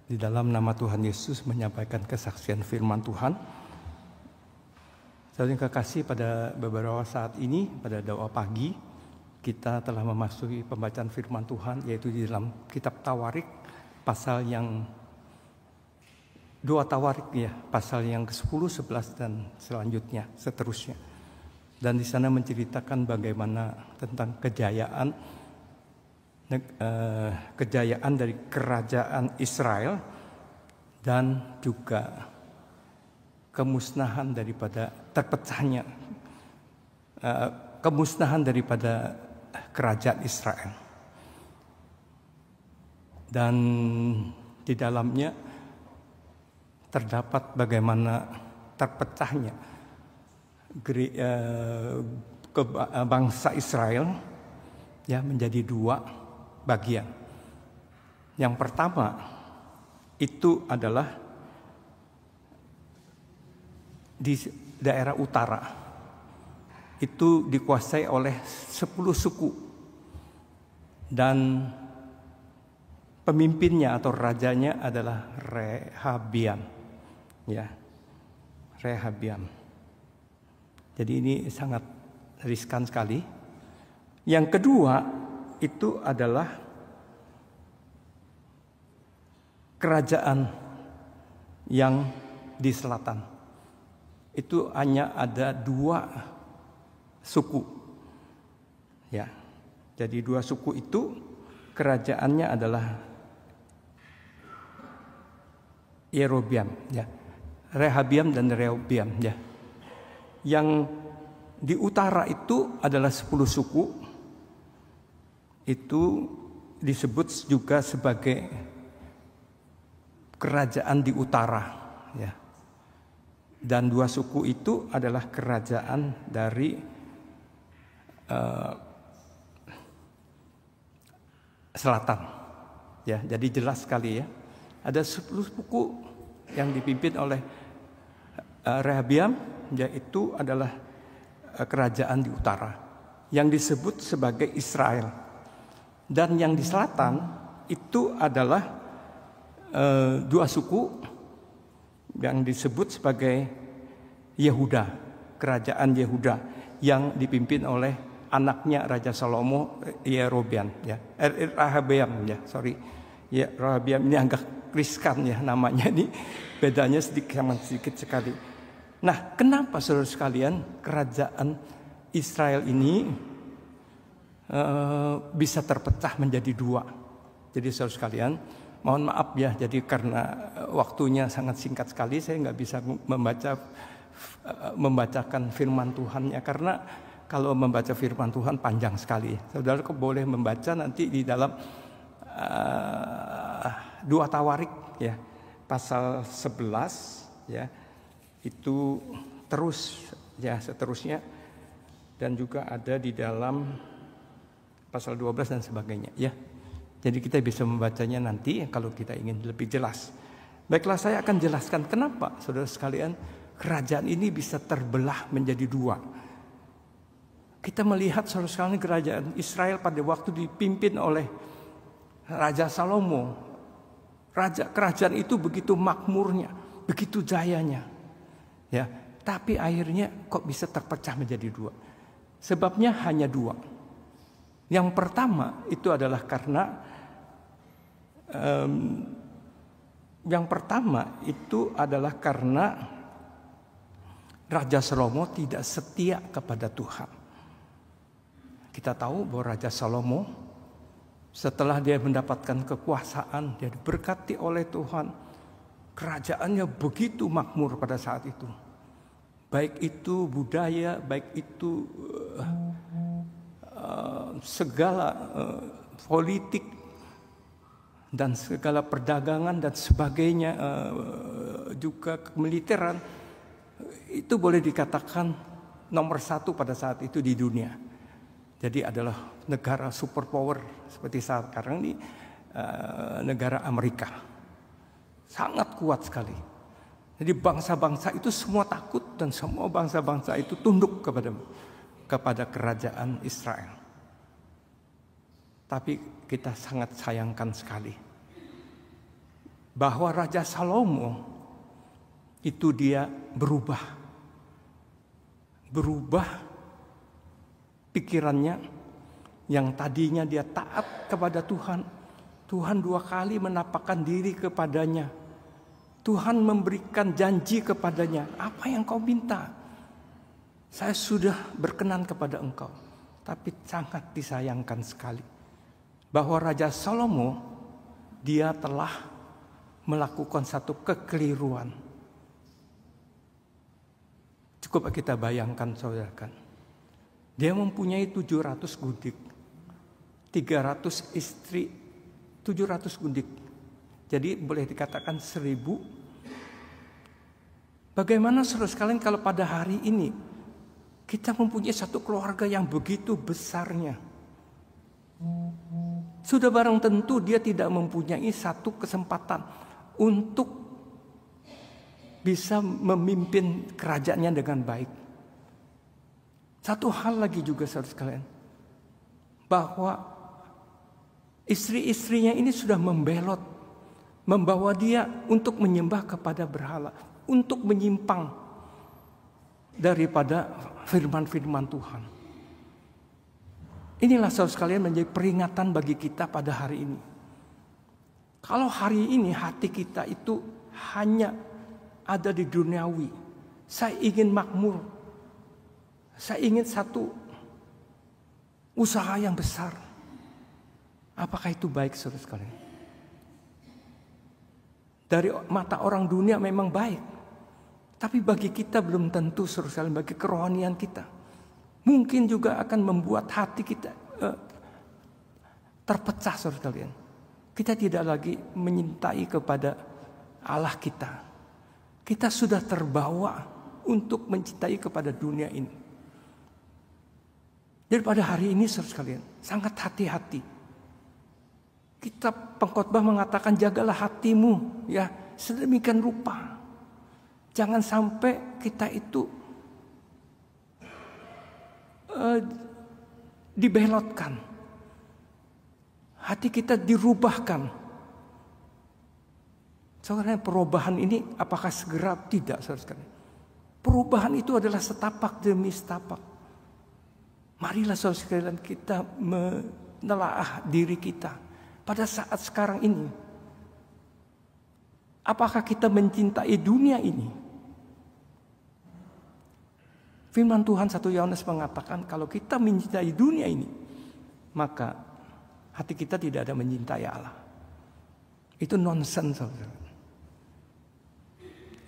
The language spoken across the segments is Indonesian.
Di dalam nama Tuhan Yesus menyampaikan kesaksian firman Tuhan. Saudara yang kekasih, pada beberapa saat ini, pada doa pagi, kita telah memasuki pembacaan firman Tuhan, yaitu di dalam kitab Tawarik, pasal yang 2 Tawarik ya, pasal yang ke-10, 11 dan selanjutnya, seterusnya. Dan di sana menceritakan bagaimana tentang kejayaan dari kerajaan Israel dan juga kemusnahan daripada kerajaan Israel. Dan di dalamnya terdapat bagaimana terpecahnya bangsa Israel ya menjadi 2 bagian. Yang pertama itu adalah di daerah utara. Itu dikuasai oleh 10 suku. Dan pemimpinnya atau rajanya adalah Rehabiam. Ya. Rehabiam. Jadi ini sangat riskan sekali. Yang kedua itu adalah kerajaan yang di selatan. Itu hanya ada 2 suku. Ya. Jadi 2 suku itu kerajaannya adalah Yerobeam, ya. Rehabiam dan Rehoboam, ya. Yang di utara itu adalah 10 suku. Itu disebut juga sebagai kerajaan di utara, ya. Dan 2 suku itu adalah kerajaan dari selatan, ya. Jadi jelas sekali ya. Ada 10 suku yang dipimpin oleh Rehabiam, yaitu adalah kerajaan di utara yang disebut sebagai Israel. Dan yang di selatan itu adalah 2 suku yang disebut sebagai Yehuda, kerajaan Yehuda yang dipimpin oleh anaknya Raja Salomo, Yerobeam, ya. Rehabeam, ya, sorry. Ya, Rehabeam ini agak riskan ya namanya, ini bedanya sedikit sekali. Nah, kenapa saudara sekalian kerajaan Israel ini bisa terpecah menjadi 2? Jadi saudara sekalian, mohon maaf ya, jadi karena waktunya sangat singkat sekali, saya nggak bisa membacakan firman Tuhannya, karena kalau membaca firman Tuhan panjang sekali. Saudara boleh membaca nanti di dalam 2 Tawarik ya, pasal 11 ya, itu terus ya seterusnya, dan juga ada di dalam pasal 12 dan sebagainya ya. Jadi kita bisa membacanya nanti kalau kita ingin lebih jelas. Baiklah, saya akan jelaskan kenapa saudara sekalian kerajaan ini bisa terbelah menjadi 2. Kita melihat saudara sekalian kerajaan Israel pada waktu dipimpin oleh Raja Salomo. Kerajaan itu begitu makmurnya, begitu jayanya. Ya, tapi akhirnya kok bisa terpecah menjadi 2? Sebabnya hanya 2. Yang pertama itu adalah karena Raja Salomo tidak setia kepada Tuhan. Kita tahu bahwa Raja Salomo setelah dia mendapatkan kekuasaan, dia diberkati oleh Tuhan, kerajaannya begitu makmur pada saat itu. Baik itu budaya, baik itu segala politik dan segala perdagangan dan sebagainya, juga kemiliteran, itu boleh dikatakan nomor 1 pada saat itu di dunia. Jadi adalah negara superpower seperti saat sekarang ini, negara Amerika. Sangat kuat sekali. Jadi bangsa-bangsa itu semua takut dan semua bangsa-bangsa itu tunduk kepada kerajaan Israel. Tapi kita sangat sayangkan sekali bahwa Raja Salomo itu dia berubah pikirannya. Yang tadinya dia taat kepada Tuhan, Tuhan 2 kali menampakkan diri kepadanya. Tuhan memberikan janji kepadanya, apa yang kau minta, saya sudah berkenan kepada engkau. Tapi sangat disayangkan sekali bahwa Raja Salomo dia telah melakukan satu kekeliruan. Cukup kita bayangkan, saudara. Dia mempunyai 700 gundik, 300 istri, 700 gundik. Jadi boleh dikatakan 1000. Bagaimana saudara sekalian kalau pada hari ini kita mempunyai satu keluarga yang begitu besarnya? Sudah barang tentu dia tidak mempunyai satu kesempatan untuk bisa memimpin kerajaannya dengan baik. Satu hal lagi juga saudara sekalian, bahwa istri-istrinya ini sudah membelot, membawa dia untuk menyembah kepada berhala, untuk menyimpang daripada firman-firman Tuhan. Inilah saudara sekalian menjadi peringatan bagi kita pada hari ini. Kalau hari ini hati kita itu hanya ada di duniawi, saya ingin makmur, saya ingin satu usaha yang besar. Apakah itu baik saudara sekalian? Dari mata orang dunia memang baik, tapi bagi kita belum tentu saudara sekalian, bagi kerohanian kita. Mungkin juga akan membuat hati kita terpecah saudara sekalian. Kita tidak lagi menyintai kepada Allah kita. Kita sudah terbawa untuk mencintai kepada dunia ini. Jadi pada hari ini saudara sekalian, sangat hati-hati. Kita pengkhotbah mengatakan jagalah hatimu ya sedemikian rupa. Jangan sampai kita itu dibelotkan. Hati kita dirubahkan. Saudara, perubahan ini apakah segera? Tidak, saudara. Perubahan itu adalah setapak demi setapak. Marilah saudara sekalian kita menelaah diri kita pada saat sekarang ini. Apakah kita mencintai dunia ini? Firman Tuhan 1 Yohanes mengatakan kalau kita mencintai dunia ini, maka hati kita tidak ada mencintai Allah. Itu nonsens, saudara.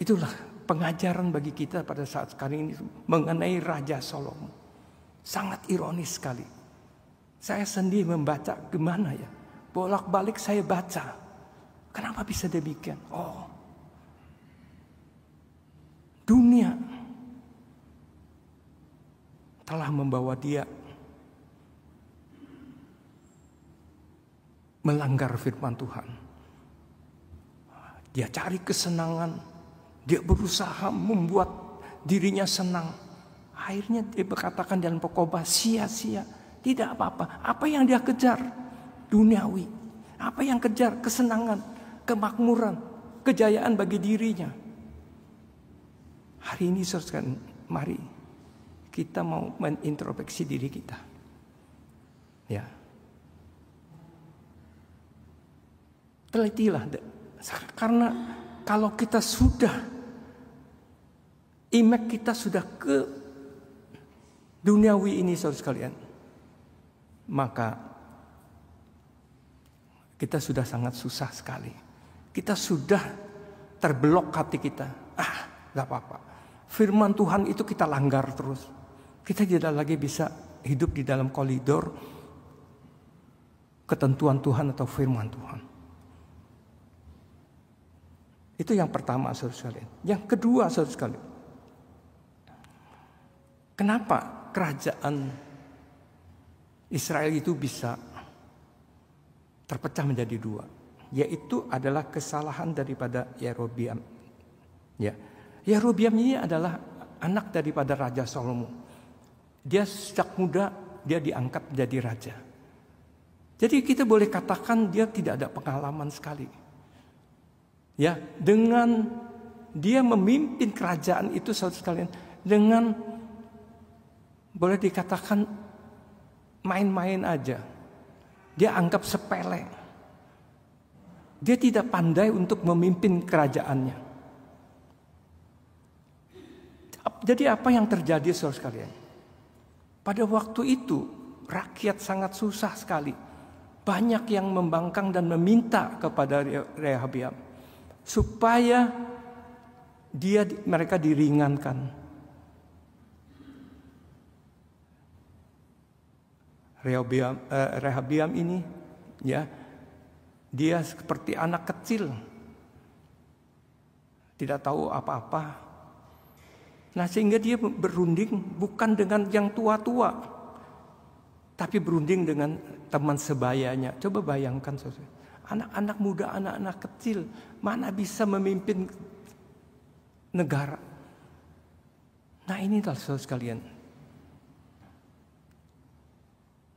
Itulah pengajaran bagi kita pada saat sekarang ini mengenai Raja Salomo. Sangat ironis sekali. Saya sendiri membaca gimana ya. Bolak-balik saya baca. Kenapa bisa demikian? Oh, dunia telah membawa dia melanggar firman Tuhan. Dia cari kesenangan. Dia berusaha membuat dirinya senang. Akhirnya dia berkatakan dalam pengkhotbah sia-sia. Tidak apa-apa. Apa yang dia kejar? Duniawi. Apa yang kejar? Kesenangan, kemakmuran, kejayaan bagi dirinya. Hari ini saudara, mari kita mau menintrospeksi diri kita. Ya. Telitilah. Karena kalau kita sudah imek kita sudah ke duniawi ini saudara sekalian, maka kita sudah sangat susah sekali. Kita sudah terbelok hati kita. Gak apa-apa. Firman Tuhan itu kita langgar terus. Kita tidak lagi bisa hidup di dalam koridor ketentuan Tuhan atau firman Tuhan. Itu yang pertama saudara sekalian. Yang kedua saudara sekalian, kenapa kerajaan Israel itu bisa terpecah menjadi dua? Yaitu adalah kesalahan daripada Yerobeam. Ya, Yerobeam ini adalah anak daripada Raja Salomo. Dia sejak muda dia diangkat menjadi raja. Jadi kita boleh katakan dia tidak ada pengalaman sekali. Ya, dengan dia memimpin kerajaan itu, saudara sekalian, dengan boleh dikatakan main-main aja. Dia anggap sepele. Dia tidak pandai untuk memimpin kerajaannya. Jadi apa yang terjadi, saudara sekalian? Pada waktu itu rakyat sangat susah sekali. Banyak yang membangkang dan meminta kepada Rehabiam supaya mereka diringankan. Rehabiam ini, ya, dia seperti anak kecil, tidak tahu apa-apa. Nah, sehingga dia berunding bukan dengan yang tua-tua, tapi berunding dengan teman sebayanya. Coba bayangkan, saudara, anak-anak muda, anak-anak kecil, mana bisa memimpin negara. Nah, inilah saudara sekalian.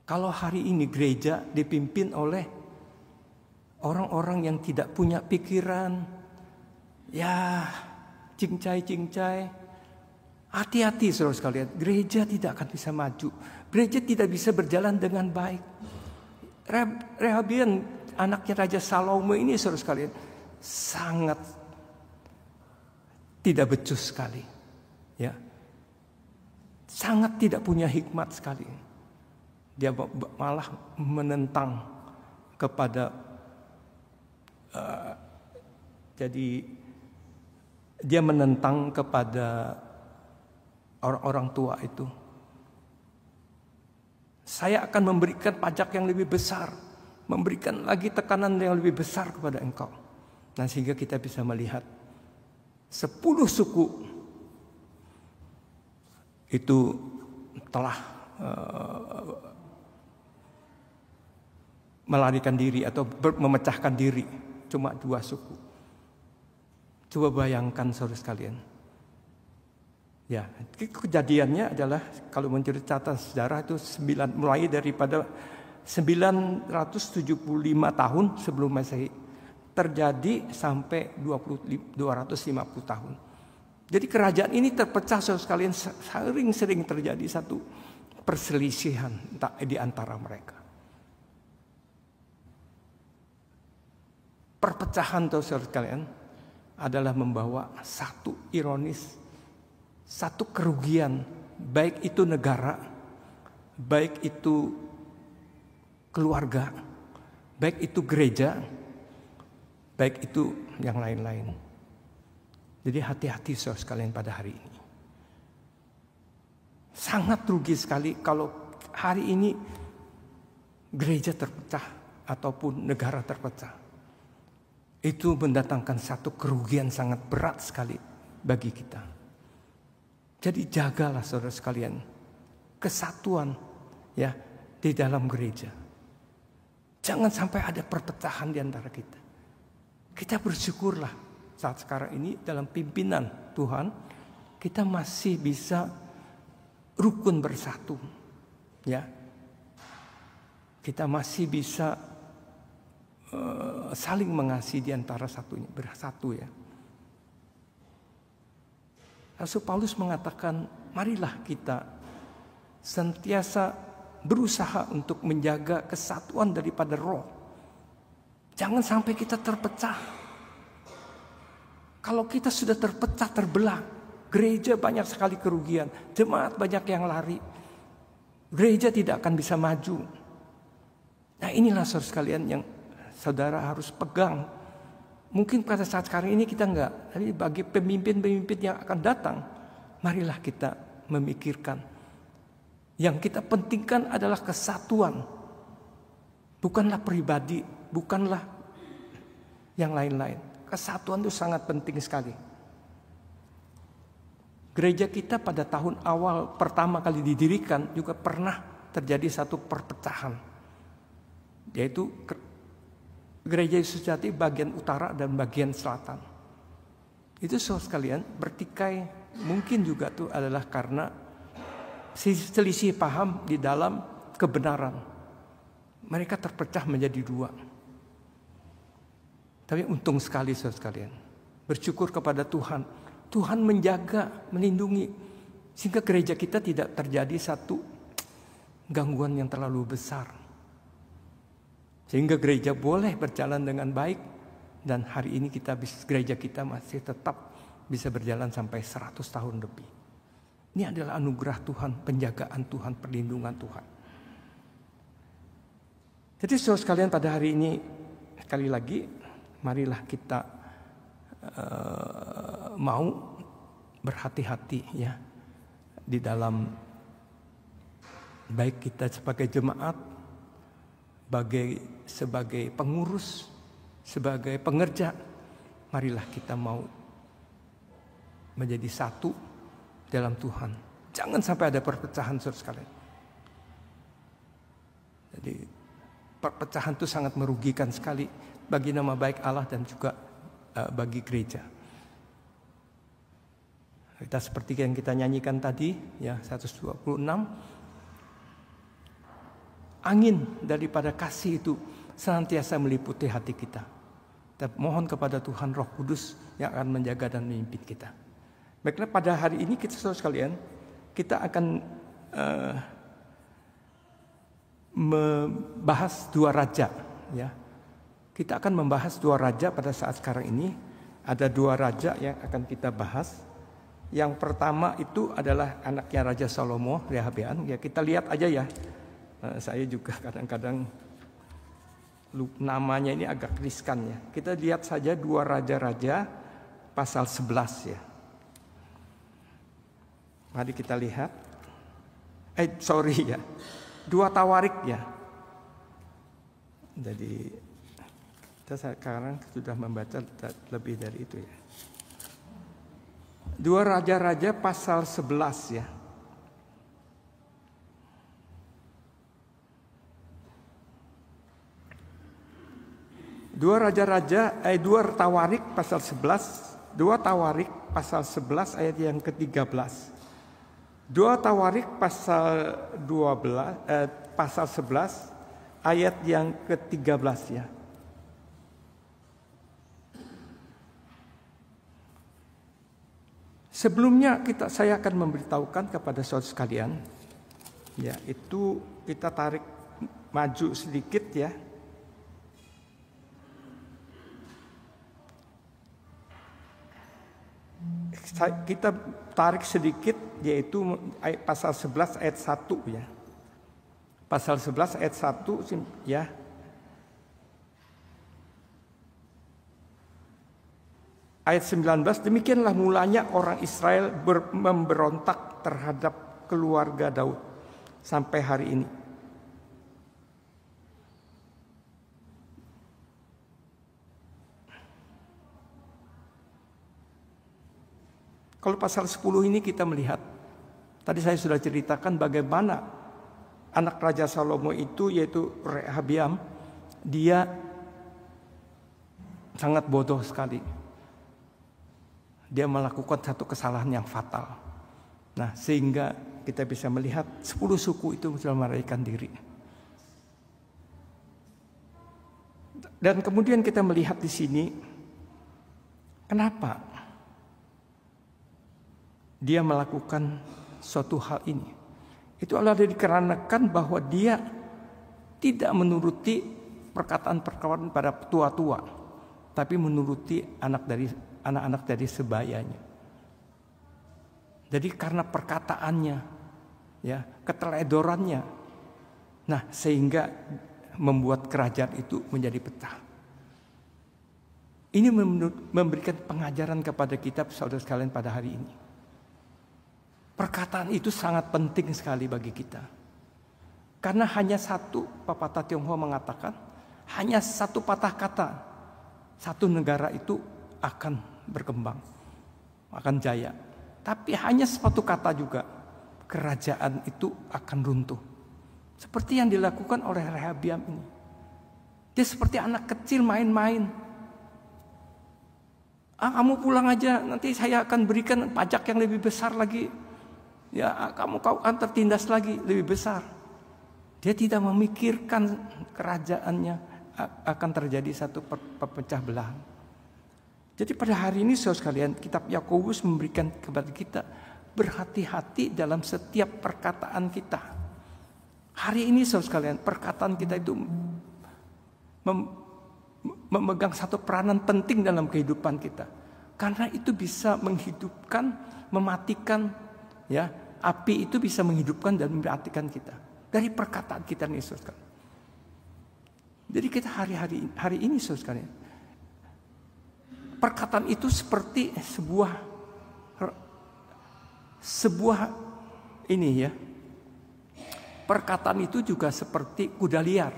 Kalau hari ini gereja dipimpin oleh orang-orang yang tidak punya pikiran, ya, cincai-cincai, hati-hati saudara sekalian, gereja tidak akan bisa maju. Gereja tidak bisa berjalan dengan baik. Rehabiam, anaknya Raja Salomo ini, saudara sekalian, sangat tidak becus sekali, ya, sangat tidak punya hikmat sekali. Dia malah menentang kepada jadi dia menentang kepada orang-orang tua itu. Saya akan memberikan pajak yang lebih besar, memberikan lagi tekanan yang lebih besar kepada engkau. Nah, sehingga kita bisa melihat 10 suku itu telah melarikan diri atau memecahkan diri. Cuma 2 suku. Coba bayangkan saudara sekalian. Ya, kejadiannya adalah kalau menurut catatan sejarah itu mulai daripada 975 tahun sebelum Masehi terjadi sampai 250 tahun. Jadi kerajaan ini terpecah, saudara sekalian, sering terjadi satu perselisihan di antara mereka. Perpecahan, saudara sekalian, adalah membawa satu ironis, satu kerugian, baik itu negara, baik itu keluarga, baik itu gereja, baik itu yang lain-lain. Jadi hati-hati saudara sekalian pada hari ini. Sangat rugi sekali kalau hari ini gereja terpecah ataupun negara terpecah. Itu mendatangkan satu kerugian sangat berat sekali bagi kita. Jadi jagalah saudara sekalian kesatuan, ya, di dalam gereja. Jangan sampai ada perpecahan di antara kita. Kita bersyukurlah saat sekarang ini dalam pimpinan Tuhan kita masih bisa rukun bersatu, ya. Kita masih bisa saling mengasihi di antara satunya, bersatu, ya. Rasul Paulus mengatakan, marilah kita senantiasa berusaha untuk menjaga kesatuan daripada roh. Jangan sampai kita terpecah. Kalau kita sudah terpecah, terbelah, gereja banyak sekali kerugian, jemaat banyak yang lari, gereja tidak akan bisa maju. Nah, inilah saudara sekalian yang saudara harus pegang. Mungkin pada saat sekarang ini kita enggak, tapi bagi pemimpin-pemimpin yang akan datang, marilah kita memikirkan. Yang kita pentingkan adalah kesatuan. Bukanlah pribadi, bukanlah yang lain-lain. Kesatuan itu sangat penting sekali. Gereja kita pada tahun awal pertama kali didirikan juga pernah terjadi satu perpecahan. Yaitu Gereja Yesus Sejati bagian utara dan bagian selatan. Itu saudara sekalian bertikai, mungkin juga itu adalah karena selisih paham di dalam kebenaran. Mereka terpecah menjadi 2. Tapi untung sekali saudara sekalian. Bersyukur kepada Tuhan. Tuhan menjaga, melindungi. Sehingga gereja kita tidak terjadi satu gangguan yang terlalu besar. Sehingga gereja boleh berjalan dengan baik. Dan hari ini gereja kita masih tetap bisa berjalan sampai 100 tahun lebih. Ini adalah anugerah Tuhan, penjagaan Tuhan, perlindungan Tuhan. Jadi saudara sekalian, pada hari ini sekali lagi marilah kita mau berhati-hati ya di dalam baik kita sebagai jemaat, sebagai pengurus, sebagai pengerja, marilah kita mau menjadi satu dalam Tuhan. Jangan sampai ada perpecahan saudara sekalian. Jadi perpecahan itu sangat merugikan sekali bagi nama baik Allah dan juga bagi gereja. Kita seperti yang kita nyanyikan tadi ya 126. Angin daripada kasih itu senantiasa meliputi hati kita. Kita mohon kepada Tuhan Roh Kudus yang akan menjaga dan memimpin kita. Baiklah, pada hari ini kita saudara sekalian, kita akan membahas 2 raja ya. Kita akan membahas 2 raja pada saat sekarang ini. Ada 2 raja yang akan kita bahas. Yang pertama itu adalah anaknya Raja Salomo, Rehabeam. Ya, kita lihat aja ya. Saya juga kadang-kadang namanya ini agak riskan ya. Kita lihat saja 2 raja-raja pasal 11 ya. Mari kita lihat. 2 Tawarik ya. Jadi kita sekarang sudah membaca lebih dari itu ya. 2 Raja-Raja pasal 11 ya. Dua Tawarik pasal 11, 2 Tawarik pasal 11 ayat yang ke-13. 2 Tawarik pasal 11 ayat yang ke-13 ya. Sebelumnya saya akan memberitahukan kepada saudara sekalian, ya itu kita tarik maju sedikit ya. Kita tarik sedikit yaitu pasal 11 ayat 1 ya. Pasal 11 ayat 1 ya. Ayat 19, demikianlah mulanya orang Israel memberontak terhadap keluarga Daud sampai hari ini. Kalau pasal 10 ini kita melihat, tadi saya sudah ceritakan bagaimana anak Raja Salomo itu yaitu Rehabeam, dia sangat bodoh sekali. Dia melakukan satu kesalahan yang fatal. Nah, sehingga kita bisa melihat 10 suku itu sudah melarikan diri. Dan kemudian kita melihat di sini, kenapa dia melakukan suatu hal ini? Itu adalah dikarenakan bahwa dia tidak menuruti perkataan-perkataan para tua-tua, tapi menuruti anak-anak dari sebayanya. Jadi karena perkataannya, ya, keteledorannya, nah sehingga membuat kerajaan itu menjadi pecah. Ini memberikan pengajaran kepada kita saudara sekalian pada hari ini. Perkataan itu sangat penting sekali bagi kita. Karena hanya satu, pepatah Tionghoa mengatakan, hanya satu patah kata, satu negara itu akan berkembang, akan jaya. Tapi hanya satu kata juga, kerajaan itu akan runtuh. Seperti yang dilakukan oleh Rehabeam ini. Dia seperti anak kecil main-main. Kamu pulang aja, nanti saya akan berikan pajak yang lebih besar lagi. Ya, kau akan tertindas lagi lebih besar. Dia tidak memikirkan kerajaannya, akan terjadi satu perpecah belah. Jadi pada hari ini saudara sekalian, kitab Yakobus memberikan kepada kita berhati-hati dalam setiap perkataan kita. Hari ini saudara sekalian, perkataan kita itu memegang satu peranan penting dalam kehidupan kita. Karena itu bisa menghidupkan, mematikan, ya, api itu bisa menghidupkan dan mematikan kita. Dari perkataan kita nih saudara sekalian. Jadi kita hari ini saudara sekalian, perkataan itu seperti sebuah ini ya. Perkataan itu juga seperti kuda liar.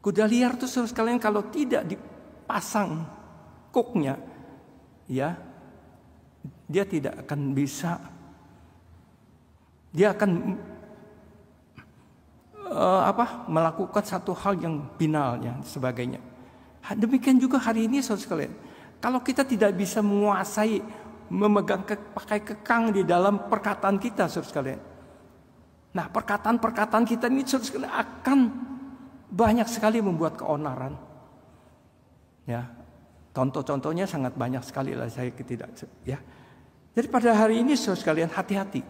Kuda liar itu saudara sekalian kalau tidak dipasang koknya, ya, dia tidak akan bisa. Dia akan melakukan satu hal yang binalnya sebagainya. Demikian juga hari ini saudara sekalian, kalau kita tidak bisa menguasai, memegang pakai kekang di dalam perkataan kita saudara sekalian. Nah, perkataan kita ini saudara sekalian akan banyak sekali membuat keonaran. Ya, contoh-contohnya sangat banyak sekali lah, saya tidak ya. Jadi pada hari ini saudara sekalian hati-hati.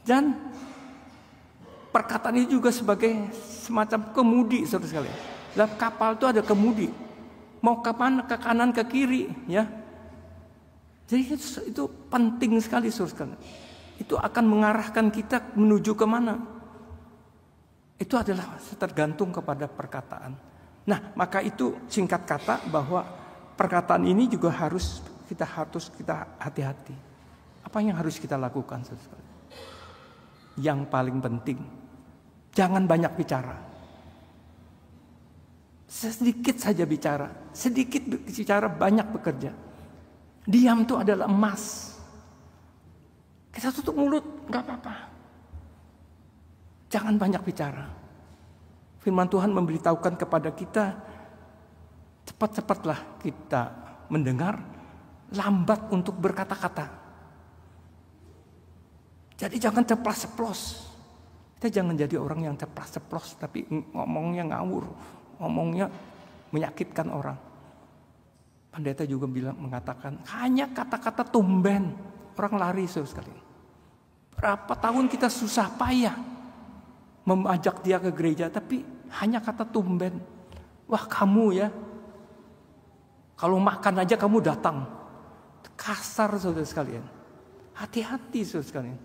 Dan perkataan ini juga sebagai semacam kemudi saudara sekalian. Dalam kapal itu ada kemudi. Mau ke mana? Ke kanan, ke kiri, ya. Jadi itu penting sekali saudara sekalian. Itu akan mengarahkan kita menuju ke mana? Itu adalah tergantung kepada perkataan. Nah, maka itu singkat kata bahwa perkataan ini juga harus kita hati-hati. Apa yang harus kita lakukan saudara sekalian? Yang paling penting, jangan banyak bicara. Sedikit saja bicara, sedikit bicara, banyak bekerja. Diam itu adalah emas. Kita tutup mulut, nggak apa-apa. Jangan banyak bicara. Firman Tuhan memberitahukan kepada kita, cepat-cepatlah kita mendengar, lambat untuk berkata-kata. Jadi jangan ceplas-ceplos. Kita jangan jadi orang yang ceplas-ceplos, tapi ngomongnya ngawur, ngomongnya menyakitkan orang. Pendeta juga mengatakan, hanya kata-kata tumben, orang lari sekali. Berapa tahun kita susah payah mengajak dia ke gereja, tapi hanya kata tumben. Wah kamu ya, kalau makan aja kamu datang. Kasar saudara sekalian. Hati-hati saudara sekalian.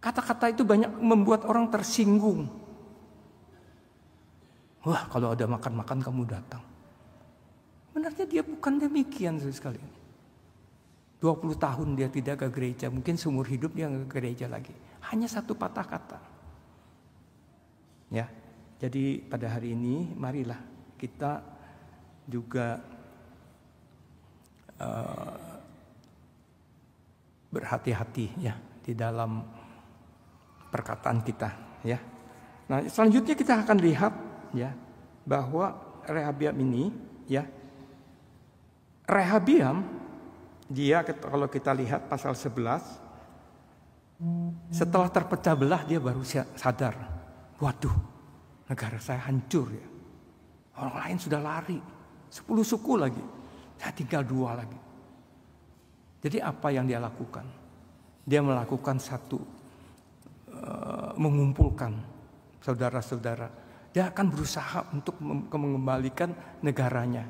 Kata-kata itu banyak membuat orang tersinggung. Wah kalau ada makan-makan kamu datang. Benarnya dia bukan demikian saudara sekalian. 20 tahun dia tidak ke gereja, mungkin seumur hidup dia nggak ke gereja lagi. Hanya satu patah kata. Ya, jadi pada hari ini marilah kita juga berhati-hati ya di dalam perkataan kita ya. Nah, selanjutnya kita akan lihat ya bahwa Rehabiam ini ya. Rehabiam dia kalau kita lihat pasal 11, setelah terpecah belah dia baru sadar, waduh, negara saya hancur ya. Orang lain sudah lari, 10 suku lagi, saya tinggal 2 lagi. Jadi apa yang dia lakukan? Dia melakukan mengumpulkan saudara-saudara. Dia akan berusaha untuk mengembalikan negaranya.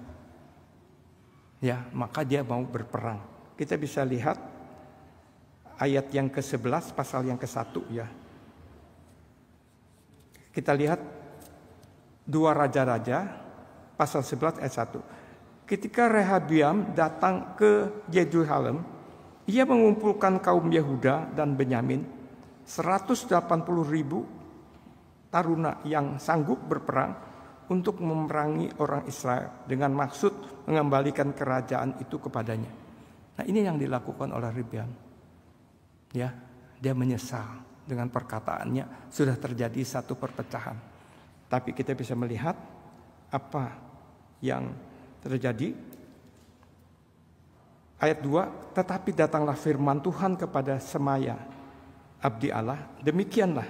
Ya, maka dia mau berperang. Kita bisa lihat ayat yang ke-11 pasal yang ke-1 ya. Kita lihat 2 Raja-Raja pasal 11 ayat 1. Ketika Rehabiam datang ke Yerusalem, ia mengumpulkan kaum Yehuda dan Benyamin 180.000 taruna yang sanggup berperang untuk memerangi orang Israel dengan maksud mengembalikan kerajaan itu kepadanya. Nah, ini yang dilakukan oleh Rehabiam. Ya, dia menyesal dengan perkataannya, sudah terjadi satu perpecahan. Tapi kita bisa melihat apa yang terjadi. Ayat 2, tetapi datanglah firman Tuhan kepada Semaya, abdi Allah, demikianlah,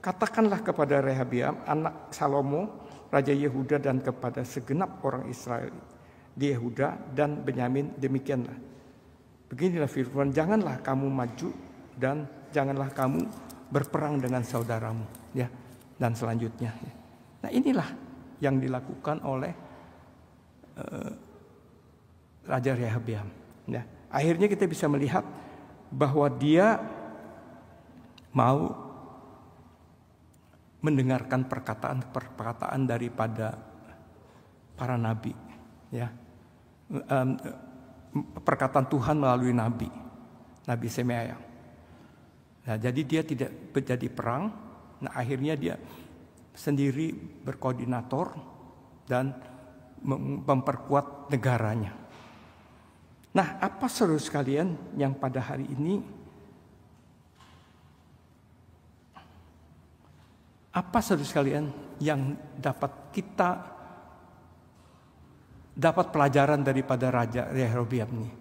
katakanlah kepada Rehabiam anak Salomo Raja Yehuda dan kepada segenap orang Israel di Yehuda dan Benyamin, demikianlah. Beginilah firman, janganlah kamu maju dan janganlah kamu berperang dengan saudaramu, ya, dan selanjutnya. Nah, inilah yang dilakukan oleh Raja Rehabeam. Ya, akhirnya kita bisa melihat bahwa dia mau mendengarkan perkataan daripada para nabi, ya, perkataan Tuhan melalui Nabi Semaya. Nah, jadi dia tidak terjadi perang. Nah, akhirnya dia sendiri berkoordinator dan memperkuat negaranya. Nah, apa saudara sekalian yang pada hari ini, apa saudara sekalian yang dapat pelajaran daripada Raja Rehabeam ini?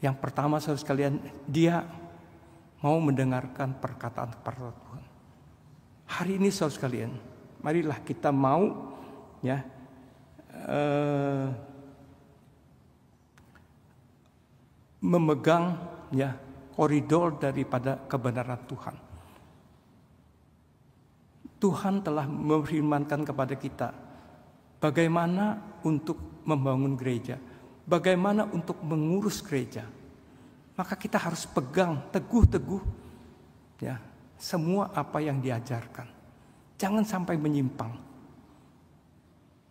Yang pertama saudara sekalian, dia mau mendengarkan perkataan Tuhan. Hari ini saudara sekalian, marilah kita mau, ya, memegang, ya, koridor daripada kebenaran Tuhan. Tuhan telah memfirmankan kepada kita bagaimana untuk membangun gereja, bagaimana untuk mengurus gereja. Maka kita harus pegang teguh-teguh, ya, semua apa yang diajarkan. Jangan sampai menyimpang.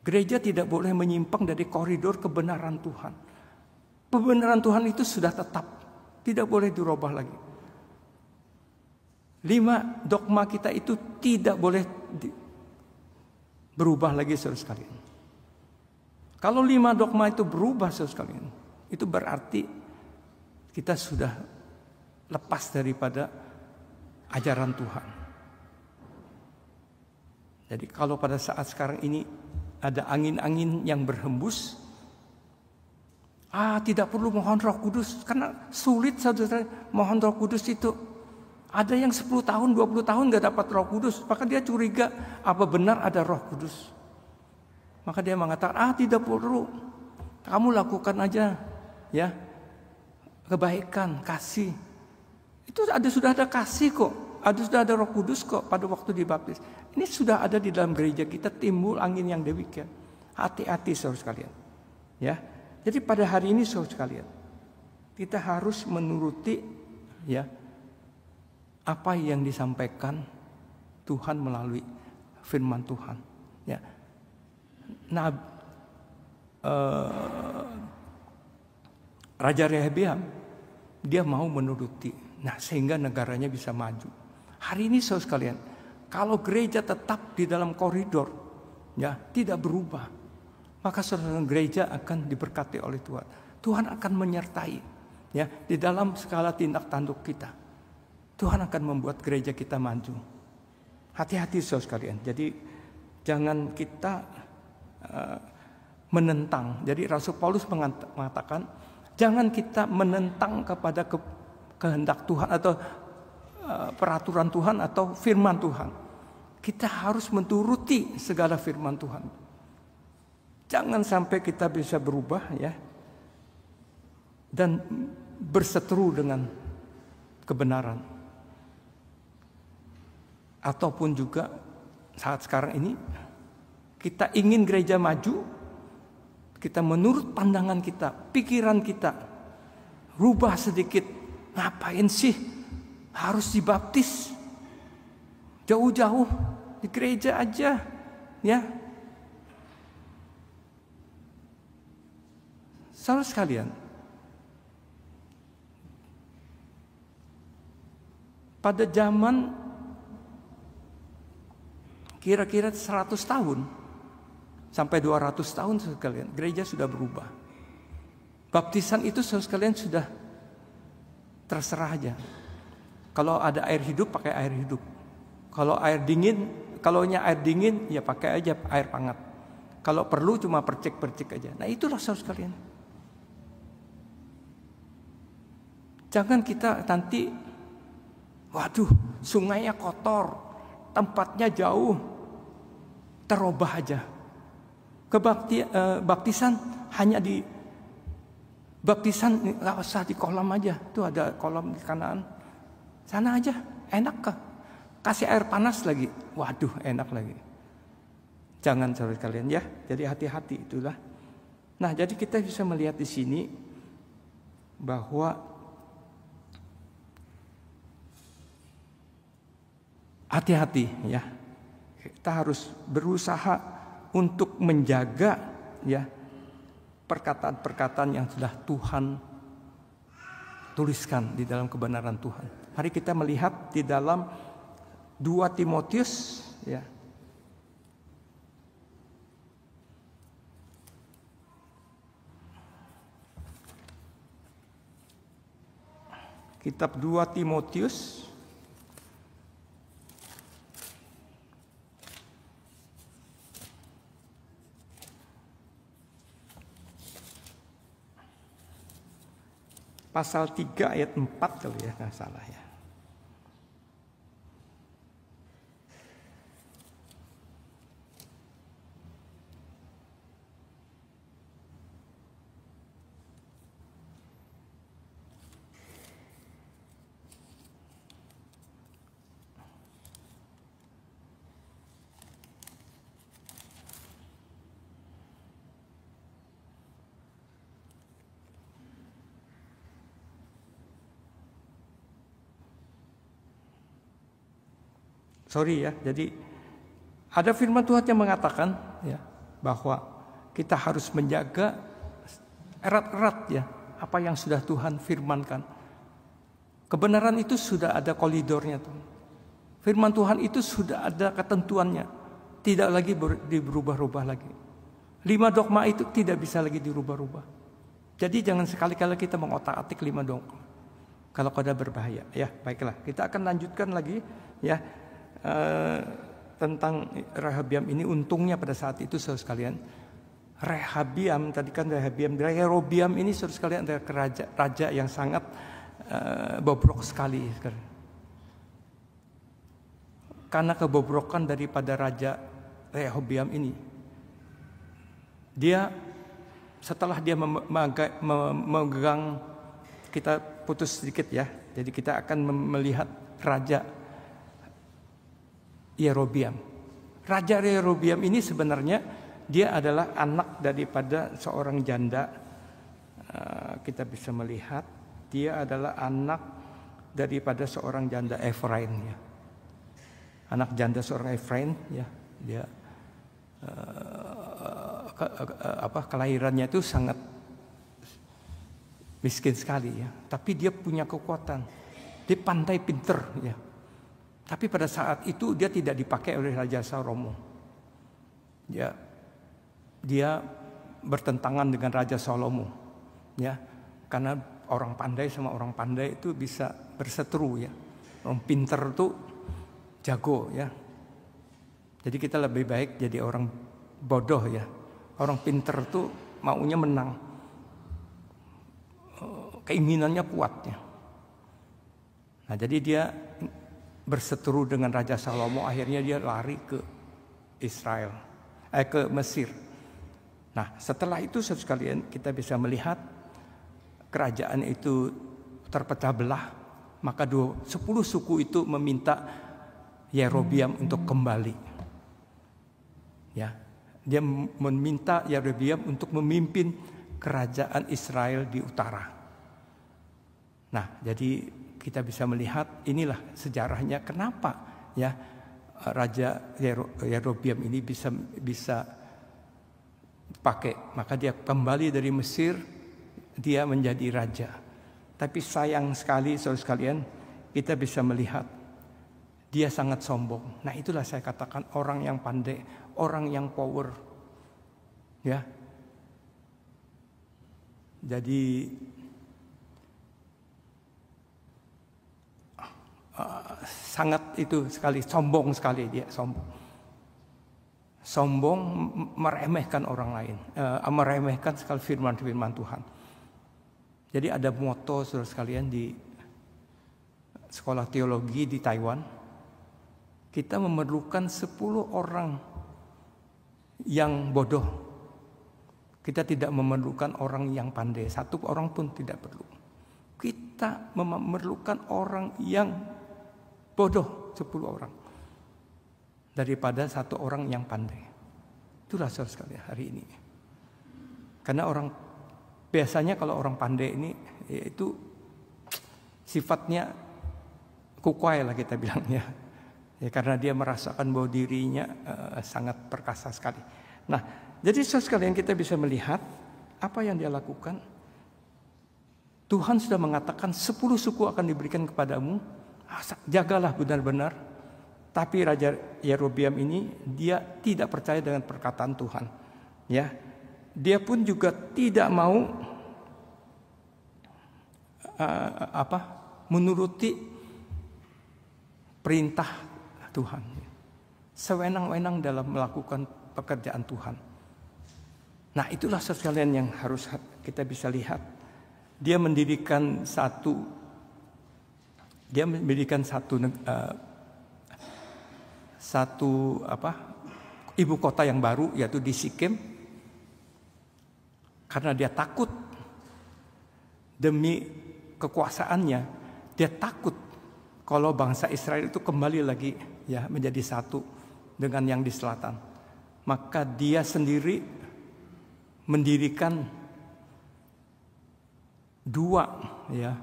Gereja tidak boleh menyimpang dari koridor kebenaran Tuhan. Kebenaran Tuhan itu sudah tetap, tidak boleh dirubah lagi. 5 dogma kita itu tidak boleh berubah lagi, saudara sekalian. Kalau 5 dogma itu berubah, saudara sekalian, itu berarti kita sudah lepas daripada ajaran Tuhan. Jadi kalau pada saat sekarang ini ada angin-angin yang berhembus, tidak perlu mohon Roh Kudus, karena sulit, saudara, mohon Roh Kudus itu. Ada yang 10 tahun, 20 tahun gak dapat Roh Kudus, maka dia curiga apa benar ada Roh Kudus. Maka dia mengatakan, tidak perlu, kamu lakukan aja, ya, kebaikan, kasih. Itu sudah ada kasih kok, sudah ada Roh Kudus kok pada waktu dibaptis. Ini sudah ada di dalam gereja kita, timbul angin yang demikian. Hati-hati saudara sekalian, ya. Jadi pada hari ini saudara sekalian, kita harus menuruti, ya, apa yang disampaikan Tuhan melalui firman Tuhan. Ya. Nah, Raja Rehabeam dia mau menuruti. Nah, sehingga negaranya bisa maju. Hari ini saudara sekalian, kalau gereja tetap di dalam koridor, ya, tidak berubah, maka saudara gereja akan diberkati oleh Tuhan. Tuhan akan menyertai, ya, di dalam segala tindak tanduk kita. Tuhan akan membuat gereja kita maju. Hati-hati saudara sekalian. Jadi jangan kita menentang. Jadi Rasul Paulus mengatakan, jangan kita menentang kepada kehendak Tuhan atau peraturan Tuhan atau firman Tuhan. Kita harus menuruti segala firman Tuhan. Jangan sampai kita bisa berubah, ya, dan berseteru dengan kebenaran. Ataupun juga saat sekarang ini kita ingin gereja maju, kita menurut pandangan kita, pikiran kita, rubah sedikit. Ngapain sih harus dibaptis? Jauh-jauh di gereja aja, ya. Saudara sekalian, pada zaman kira-kira 100 tahun sampai 200 tahun sekalian, gereja sudah berubah. Baptisan itu sekalian sudah terserah aja. Kalau ada air hidup pakai air hidup. Kalau air dingin, air dingin ya pakai aja air hangat. Kalau perlu cuma percik-percik aja. Nah, itulah saudara sekalian. Jangan kita nanti, waduh, sungainya kotor, tempatnya jauh. terubah aja. Baptisan hanya di baptisan nggak usah di kolam aja. Tuh ada kolam di kanan. Sana aja, enak kah? Kasih air panas lagi. Waduh, enak lagi. Jangan saudara kalian ya. Jadi hati-hati itulah. Nah, jadi kita bisa melihat di sini bahwa hati-hati ya. Kita harus berusaha untuk menjaga ya perkataan-perkataan yang sudah Tuhan tuliskan di dalam kebenaran Tuhan. Mari kita melihat di dalam 2 Timotius ya. Kitab 2 Timotius pasal 3 ayat 4 kalau ya nggak salah ya. Sorry ya, jadi ada firman Tuhan yang mengatakan ya bahwa kita harus menjaga erat-erat ya apa yang sudah Tuhan firmankan. Kebenaran itu sudah ada koridornya tuh. Firman Tuhan itu sudah ada ketentuannya, tidak lagi dirubah-rubah lagi. 5 dogma itu tidak bisa lagi dirubah-rubah. Jadi jangan sekali-kali kita mengotak-atik 5 dogma. Kalau ada berbahaya ya, baiklah kita akan lanjutkan lagi ya. Tentang Rehabiam ini. Untungnya pada saat itu saudara sekalian, Rehabiam tadi kan Yerobiam ini saudara sekalian adalah raja yang sangat bobrok sekali. Karena kebobrokan daripada raja Rehabiam ini, dia setelah dia memegang, kita putus sedikit ya, jadi kita akan melihat raja Yerobiam. Raja Yerobiam ini sebenarnya dia adalah anak daripada seorang janda. Kita bisa melihat dia adalah anak daripada seorang janda Efraim ya. Anak janda seorang Efraim ya. Dia kelahirannya itu sangat miskin sekali ya. Tapi dia punya kekuatan. Dia pandai pinter ya. Tapi pada saat itu dia tidak dipakai oleh Raja Salomo. Dia bertentangan dengan Raja Salomo, ya, karena orang pandai sama orang pandai itu bisa berseteru ya. Orang pinter itu jago ya. Jadi kita lebih baik jadi orang bodoh ya. Orang pinter itu maunya menang, keinginannya kuat ya. Nah jadi dia berseteru dengan Raja Salomo, akhirnya dia lari ke Israel, ke Mesir. Nah, setelah itu saudara sekalian kita bisa melihat kerajaan itu terpecah belah, maka 10 suku itu meminta Yerobiam untuk kembali. Ya, dia meminta Yerobiam untuk memimpin kerajaan Israel di utara. Nah, jadi kita bisa melihat inilah sejarahnya kenapa ya Raja Yerobiam ini bisa pakai. Maka dia kembali dari Mesir, dia menjadi raja. Tapi sayang sekali saudara sekalian, kita bisa melihat dia sangat sombong. Nah itulah saya katakan orang yang pandai, orang yang power ya. Jadi sangat itu sekali, sombong sekali dia, sombong meremehkan orang lain, meremehkan sekali firman Tuhan. Jadi ada moto saudara sekalian di sekolah teologi di Taiwan, kita memerlukan 10 orang yang bodoh. Kita tidak memerlukan orang yang pandai, satu orang pun tidak perlu. Kita memerlukan orang yang bodoh, 10 orang, daripada satu orang yang pandai. Itulah saudara sekalian hari ini. Karena biasanya kalau orang pandai ini itu sifatnya kukwai lah kita bilangnya. Ya, karena dia merasakan bahwa dirinya sangat perkasa sekali. Nah, jadi saudara sekalian kita bisa melihat apa yang dia lakukan. Tuhan sudah mengatakan 10 suku akan diberikan kepadamu. Jagalah benar-benar. Tapi Raja Yerobeam ini dia tidak percaya dengan perkataan Tuhan. Ya, dia pun juga tidak mau menuruti perintah Tuhan. Sewenang-wenang dalam melakukan pekerjaan Tuhan. Nah, itulah sekalian yang harus kita bisa lihat. Dia mendirikan satu ibu kota yang baru, yaitu di Sikem, karena dia takut demi kekuasaannya. Dia takut kalau bangsa Israel itu kembali lagi ya menjadi satu dengan yang di selatan. Maka dia sendiri mendirikan 2 ya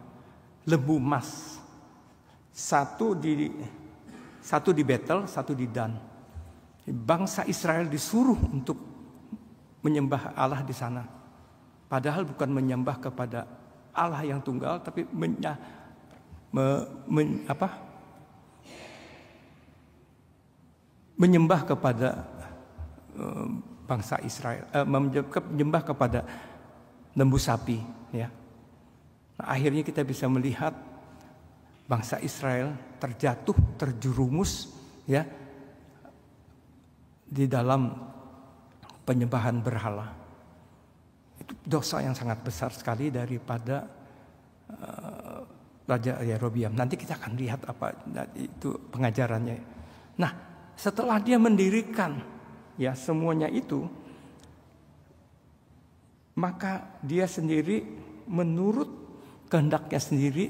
lembu emas, satu di Betel, satu di Dan. Bangsa Israel disuruh untuk menyembah Allah di sana. Padahal bukan menyembah kepada Allah yang tunggal, tapi menyembah kepada bangsa Israel, menyembah kepada lembu sapi. Ya. Nah, akhirnya kita bisa melihat bangsa Israel terjerumus ya di dalam penyembahan berhala. Itu dosa yang sangat besar sekali daripada Raja Yerobeam. Nanti kita akan lihat apa itu pengajarannya. Nah, setelah dia mendirikan ya semuanya itu, maka dia sendiri menurut kehendaknya sendiri,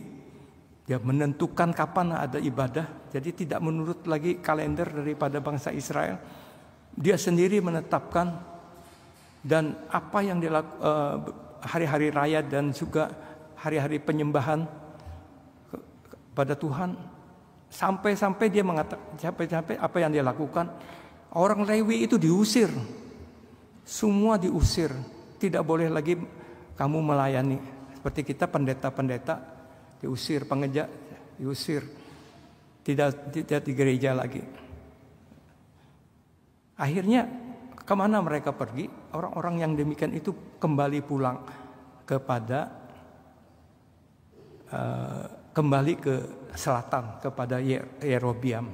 dia menentukan kapan ada ibadah. Jadi tidak menurut lagi kalender daripada bangsa Israel. Dia sendiri menetapkan, dan apa yang hari-hari raya dan juga hari-hari penyembahan kepada Tuhan, sampai dia mengatakan, sampai apa yang dia lakukan, orang Lewi itu diusir, semua diusir, tidak boleh lagi kamu melayani. Seperti kita pendeta-pendeta diusir, pengeja diusir, tidak di gereja lagi. Akhirnya kemana mereka pergi? Orang-orang yang demikian itu kembali pulang kembali ke selatan kepada Yerobeam.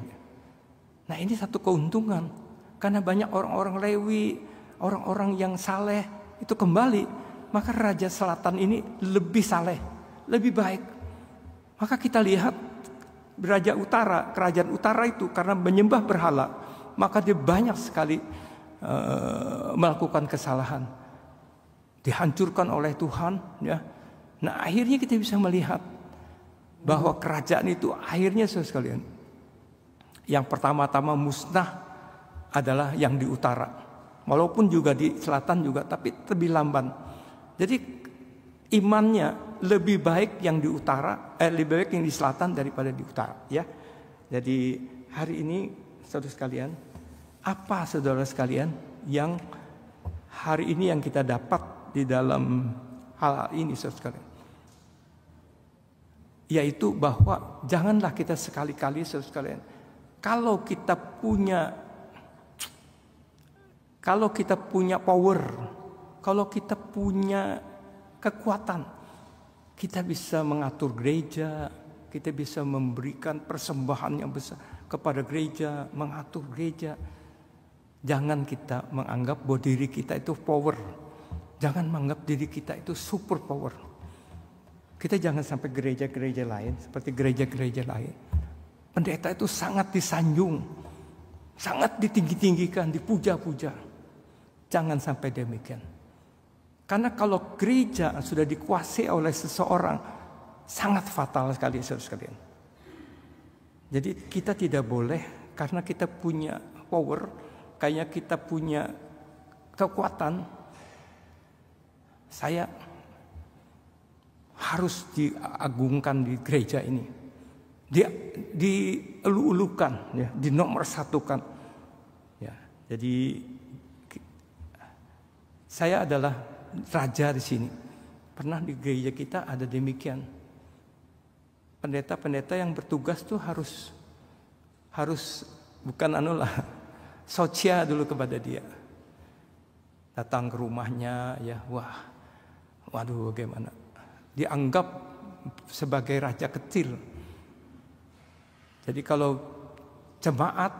Nah, ini satu keuntungan karena banyak orang-orang Lewi, orang-orang yang saleh itu kembali. Maka Raja Selatan ini lebih saleh, lebih baik. Maka kita lihat Raja Utara, kerajaan Utara itu karena menyembah berhala, maka dia banyak sekali melakukan kesalahan, dihancurkan oleh Tuhan. Ya. Nah, akhirnya kita bisa melihat bahwa kerajaan itu akhirnya saudara sekalian, yang pertama-tama musnah adalah yang di utara, walaupun juga di selatan juga, tapi lebih lamban. Jadi imannya lebih baik yang di utara, lebih baik yang di selatan daripada di utara. Ya, jadi hari ini saudara sekalian, apa saudara sekalian yang hari ini yang kita dapat di dalam hal ini saudara sekalian? Yaitu bahwa janganlah kita sekali-kali saudara sekalian, kalau kita punya power, kalau kita punya kekuatan, kita bisa mengatur gereja, kita bisa memberikan persembahan yang besar kepada gereja, mengatur gereja. Jangan kita menganggap bahwa diri kita itu power. Jangan menganggap diri kita itu super power. Kita jangan sampai gereja-gereja lain, seperti gereja-gereja lain, pendeta itu sangat disanjung, sangat ditinggi-tinggikan, dipuja-puja. Jangan sampai demikian. Karena kalau gereja sudah dikuasai oleh seseorang, sangat fatal sekali saudara sekalian. Jadi kita tidak boleh, karena kita punya power, kayak kita punya kekuatan, saya harus diagungkan di gereja ini, dielu-elukan, ya, dinomorsatukan. Ya, jadi saya adalah raja di sini. Pernah di gereja kita ada demikian. Pendeta-pendeta yang bertugas tuh harus bukan socia dulu kepada dia. Datang ke rumahnya, ya, waduh bagaimana? Dianggap sebagai raja kecil. Jadi kalau jemaat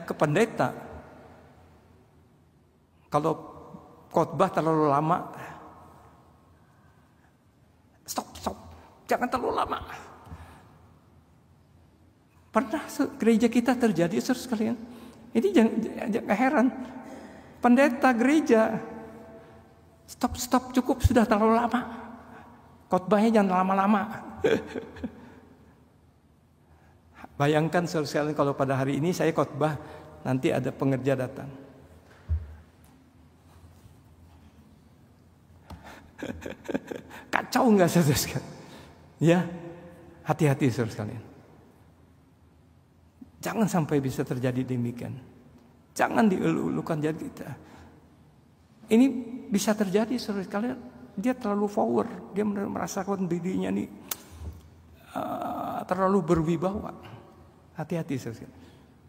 ke pendeta, kalau khotbah terlalu lama, stop, jangan terlalu lama. Pernah gereja kita terjadi saudara sekalian. Ini jangan heran. Pendeta gereja, stop, cukup, sudah terlalu lama. Khotbahnya jangan lama-lama. Bayangkan saudara sekalian kalau pada hari ini saya khotbah, nanti ada pengerja datang. Kacau nggak saudara sekalian? Ya, hati-hati saudara sekalian. Jangan sampai bisa terjadi demikian. Jangan dielu-elukan jadi kita. Ini bisa terjadi saudara sekalian. Dia terlalu power, dia merasakan dirinya nih terlalu berwibawa. Hati-hati saudara.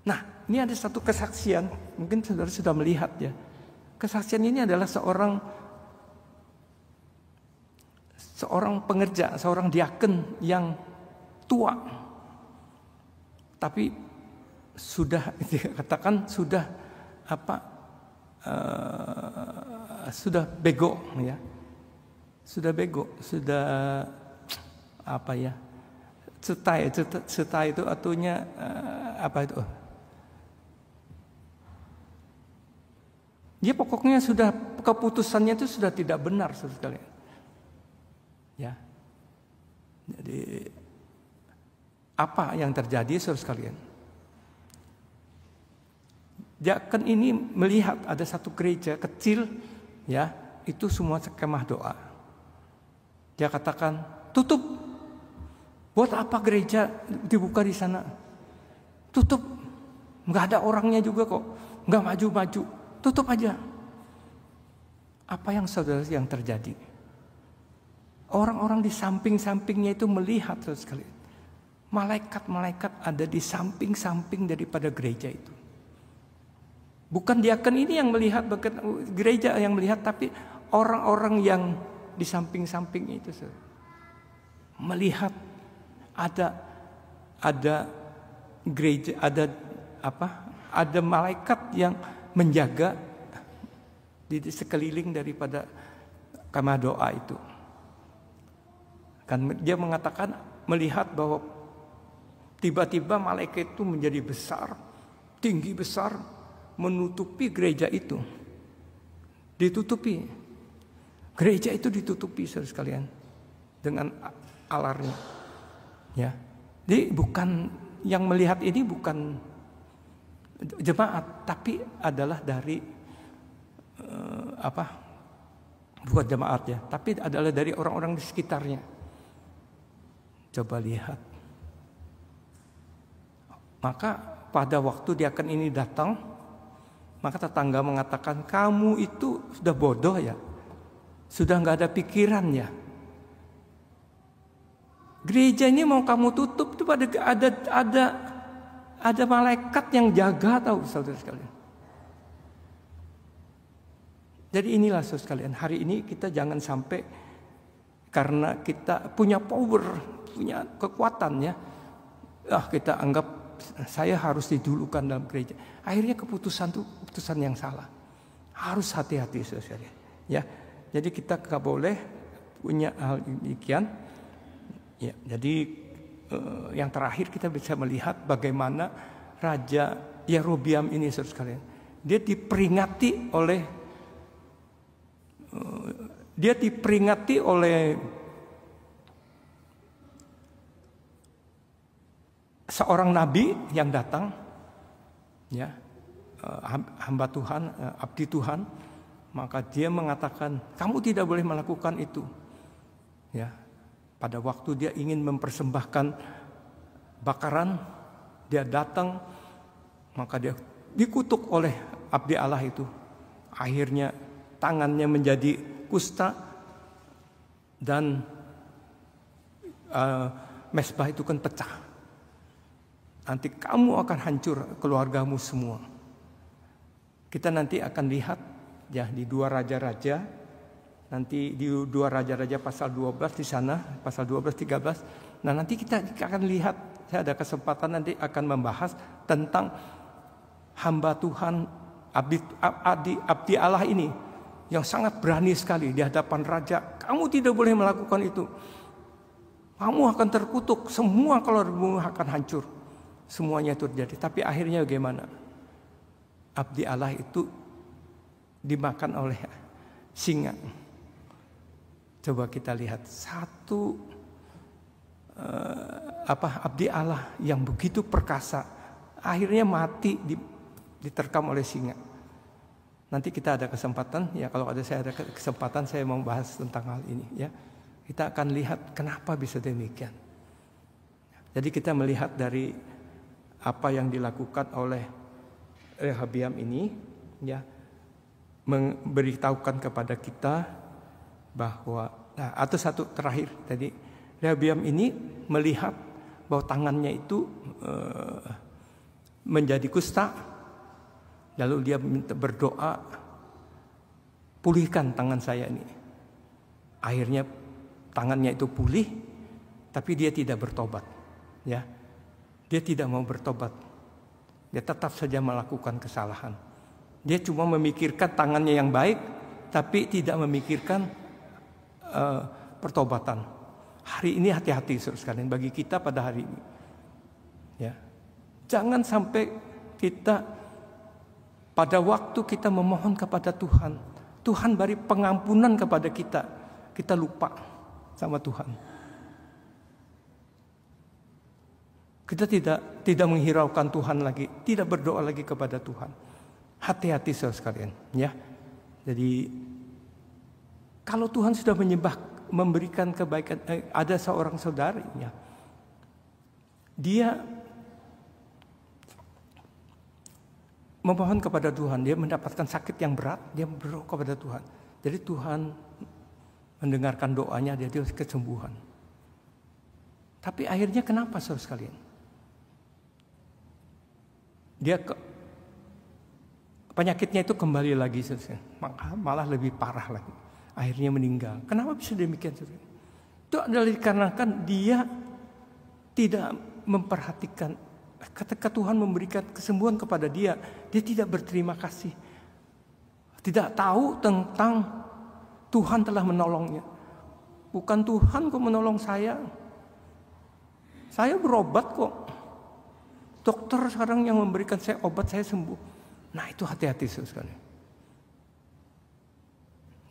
Nah, ini ada satu kesaksian, mungkin saudara sudah melihat ya. Kesaksian ini adalah seorang pengerja, seorang diaken yang tua, tapi sudah dikatakan sudah sudah bego ya. Sudah bego, sudah cetai itu artinya apa itu? Dia pokoknya sudah keputusannya itu sudah tidak benar saudara sekalian. Ya. Jadi apa yang terjadi saudara sekalian? Diaken ini melihat ada satu gereja kecil ya, itu semua kemah doa. Dia katakan, tutup. Buat apa gereja dibuka di sana? Tutup. Enggak ada orangnya juga kok. Enggak maju-maju. Tutup aja. Apa yang saudara yang terjadi? Orang-orang di samping-sampingnya itu melihat saudara sekalian. Malaikat-malaikat ada di samping-samping daripada gereja itu. Bukan diaken ini yang melihat, bukan gereja yang melihat, tapi orang-orang yang di samping-samping itu melihat ada gereja, ada malaikat yang menjaga di sekeliling daripada kemah doa itu. Kan dia mengatakan melihat bahwa tiba-tiba malaikat itu menjadi besar, tinggi besar, menutupi gereja itu. Ditutupi. Gereja itu ditutupi saudara sekalian dengan alarnya. Ya. Jadi bukan yang melihat ini bukan jemaat, tapi adalah dari bukan jemaat ya, tapi adalah dari orang-orang di sekitarnya. Coba lihat. Maka pada waktu diaken ini datang, maka tetangga mengatakan, kamu itu sudah bodoh ya, sudah nggak ada pikiran ya. Gereja ini mau kamu tutup tuh ada malaikat yang jaga, tahu saudara sekalian. Jadi inilah saudara sekalian, hari ini kita jangan sampai karena kita punya power, punya kekuatan ya, kita anggap saya harus didulukan dalam gereja. Akhirnya keputusan itu keputusan yang salah. Harus hati-hati saudara sekalian. Ya, jadi kita nggak boleh punya hal demikian. Ya, jadi yang terakhir kita bisa melihat bagaimana Raja Yerobiam ini saudara sekalian. Dia diperingati oleh Dia diperingati oleh seorang nabi yang datang, ya, hamba Tuhan, abdi Tuhan, maka dia mengatakan, kamu tidak boleh melakukan itu. Ya, pada waktu dia ingin mempersembahkan bakaran, dia datang, maka dia dikutuk oleh abdi Allah itu. Akhirnya tangannya menjadi kusta dan mezbah itu kan pecah. Nanti kamu akan hancur, keluargamu semua. Kita nanti akan lihat ya di 2 Raja-Raja, nanti di 2 Raja-Raja pasal 12 di sana, pasal 12-13. Nah, nanti kita akan lihat, saya ada kesempatan nanti akan membahas tentang hamba Tuhan, abdi Allah ini yang sangat berani sekali di hadapan raja. Kamu tidak boleh melakukan itu. Kamu akan terkutuk, semua keluargamu akan hancur. Semuanya itu terjadi. Tapi akhirnya bagaimana? Abdi Allah itu dimakan oleh singa. Coba kita lihat satu abdi Allah yang begitu perkasa, akhirnya mati diterkam oleh singa. Nanti kita ada kesempatan, ya kalau saya ada kesempatan saya mau bahas tentang hal ini, ya. Kita akan lihat kenapa bisa demikian. Jadi kita melihat dari apa yang dilakukan oleh Rehabiam ini, ya, memberitahukan kepada kita bahwa, nah, atau satu terakhir tadi, Rehabiam ini melihat bahwa tangannya itu menjadi kusta, lalu dia berdoa, pulihkan tangan saya ini. Akhirnya tangannya itu pulih, tapi dia tidak bertobat, ya. Dia tidak mau bertobat. Dia tetap saja melakukan kesalahan. Dia cuma memikirkan tangannya yang baik, tapi tidak memikirkan pertobatan. Hari ini hati-hati saudara sekalian, bagi kita pada hari ini, ya, jangan sampai kita pada waktu kita memohon kepada Tuhan, Tuhan beri pengampunan kepada kita, kita lupa sama Tuhan. Kita tidak menghiraukan Tuhan lagi, tidak berdoa lagi kepada Tuhan. Hati-hati saudara sekalian, ya. Jadi kalau Tuhan sudah memberikan kebaikan, ada seorang saudarinya, dia memohon kepada Tuhan, dia mendapatkan sakit yang berat, dia berdoa kepada Tuhan. Jadi Tuhan mendengarkan doanya, dia kesembuhan. Tapi akhirnya kenapa saudara sekalian? Dia penyakitnya itu kembali lagi, malah lebih parah lagi. Akhirnya meninggal. Kenapa bisa demikian? Itu adalah dikarenakan dia tidak memperhatikan. Ketika Tuhan memberikan kesembuhan kepada dia, dia tidak berterima kasih. Tidak tahu tentang Tuhan telah menolongnya. Bukan Tuhan kok menolong saya. Saya berobat kok. Dokter sekarang yang memberikan saya obat, saya sembuh. Nah, itu hati-hati sekali.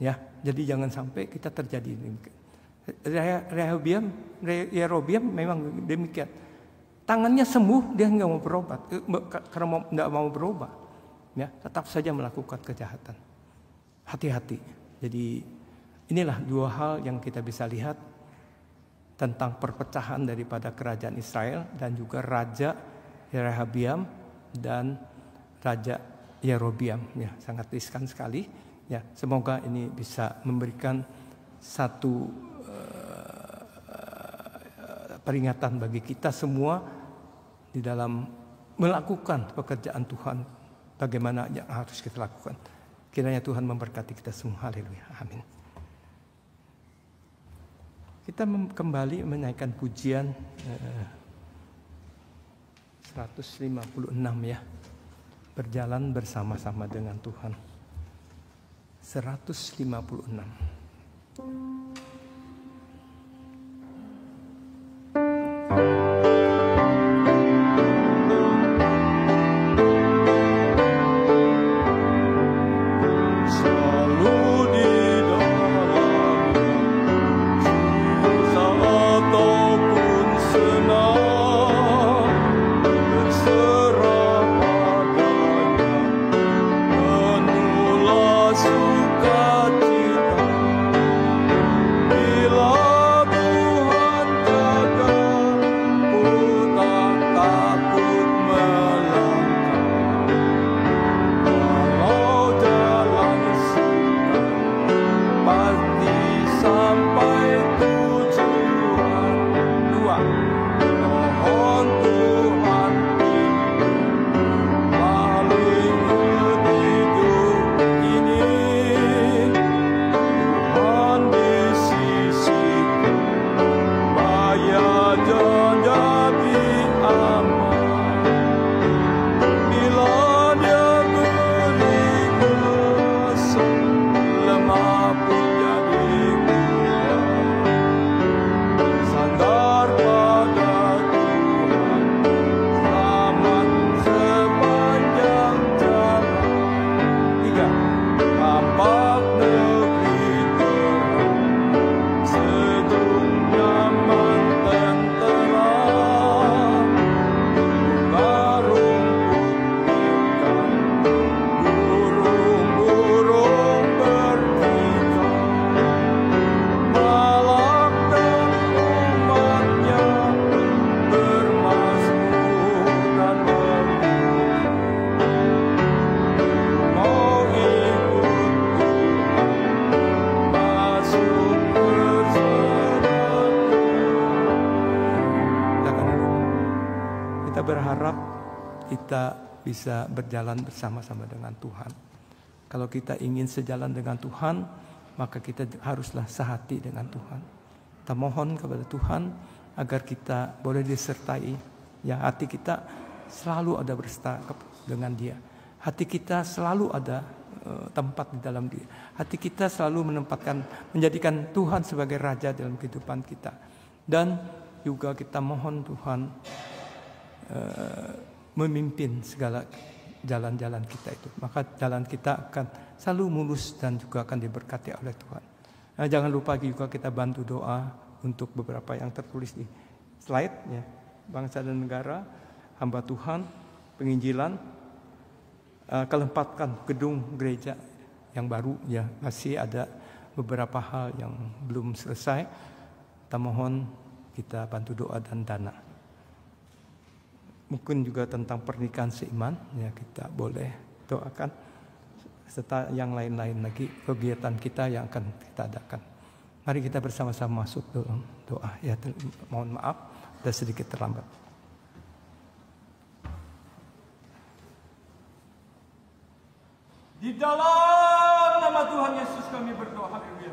Ya, jadi jangan sampai kita terjadi demikian. Rehabiam memang demikian. Tangannya sembuh, dia nggak mau berobat, karena nggak mau berubah. Ya, tetap saja melakukan kejahatan. Hati-hati. Jadi inilah 2 hal yang kita bisa lihat tentang perpecahan daripada kerajaan Israel dan juga Raja Rehabiam dan Raja Yerobiam, ya, sangat riskan sekali, ya. Semoga ini bisa memberikan satu peringatan bagi kita semua di dalam melakukan pekerjaan Tuhan, bagaimana yang harus kita lakukan. Kiranya Tuhan memberkati kita semua. Haleluya, amin. Kita kembali menaikkan pujian 156, ya. Berjalan bersama-sama dengan Tuhan. 156. Selalu di dalam berharap kita bisa berjalan bersama-sama dengan Tuhan. Kalau kita ingin sejalan dengan Tuhan, maka kita haruslah sehati dengan Tuhan. Kita mohon kepada Tuhan agar kita boleh disertai. Ya, hati kita selalu ada berserta dengan Dia. Hati kita selalu ada tempat di dalam Dia. Hati kita selalu menjadikan Tuhan sebagai Raja dalam kehidupan kita. Dan juga kita mohon Tuhan memimpin segala jalan-jalan kita itu. Maka jalan kita akan selalu mulus dan juga akan diberkati oleh Tuhan. Nah, jangan lupa juga kita bantu doa untuk beberapa yang tertulis di slide ya. Bangsa dan negara, hamba Tuhan, penginjilan, kelempatkan gedung gereja yang baru ya, masih ada beberapa hal yang belum selesai. Kita mohon kita bantu doa dan dana. Mungkin juga tentang pernikahan seiman ya, kita boleh doakan, serta yang lain-lain lagi kegiatan kita yang akan kita adakan. Mari kita bersama-sama masuk dalam doa ya. Mohon maaf sudah sedikit terlambat. Di dalam nama Tuhan Yesus kami berdoa. Haleluya.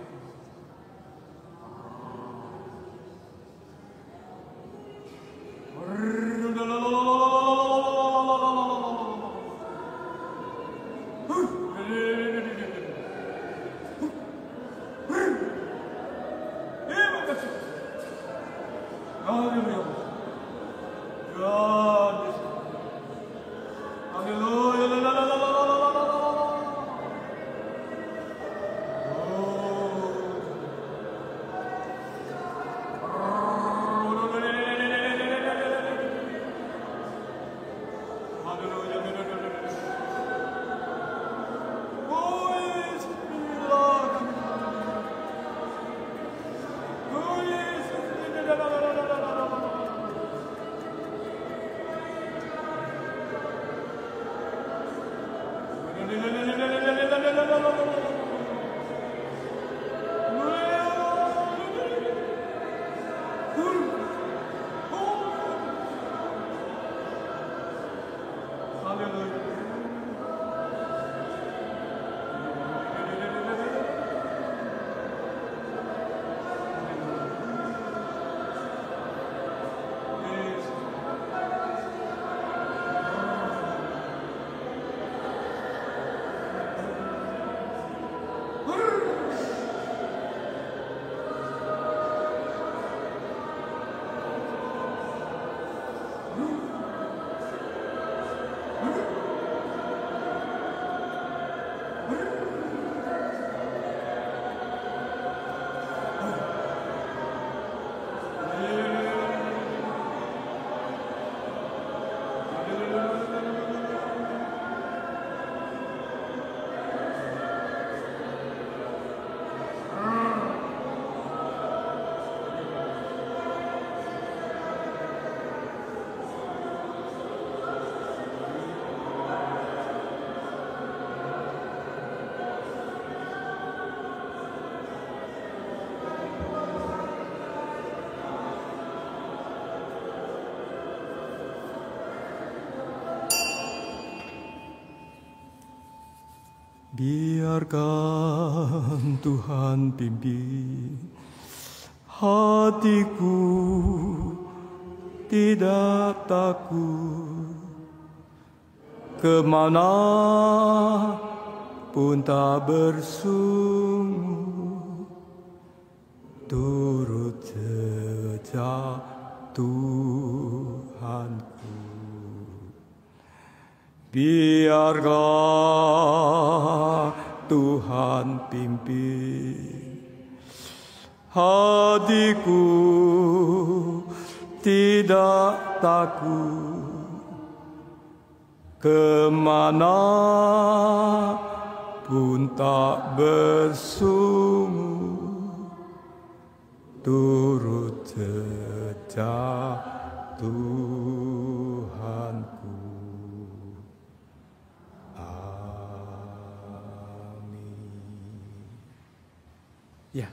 Biarkan Tuhan pimpin hatiku, tidak takut kemana pun tak bersungguh, turut jejak Tuhanku. Biarkan Tuhan pimpin hatiku, tidak takut kemana pun tak bersungguh, turut jejak Tuhanku. Ya,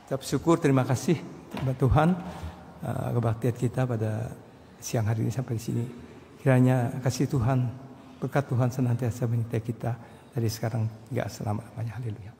kita bersyukur, terima kasih kepada Tuhan kebaktian kita pada siang hari ini sampai di sini. Kiranya kasih Tuhan, berkat Tuhan senantiasa menyertai kita dari sekarang hingga selama-lamanya. Haleluya.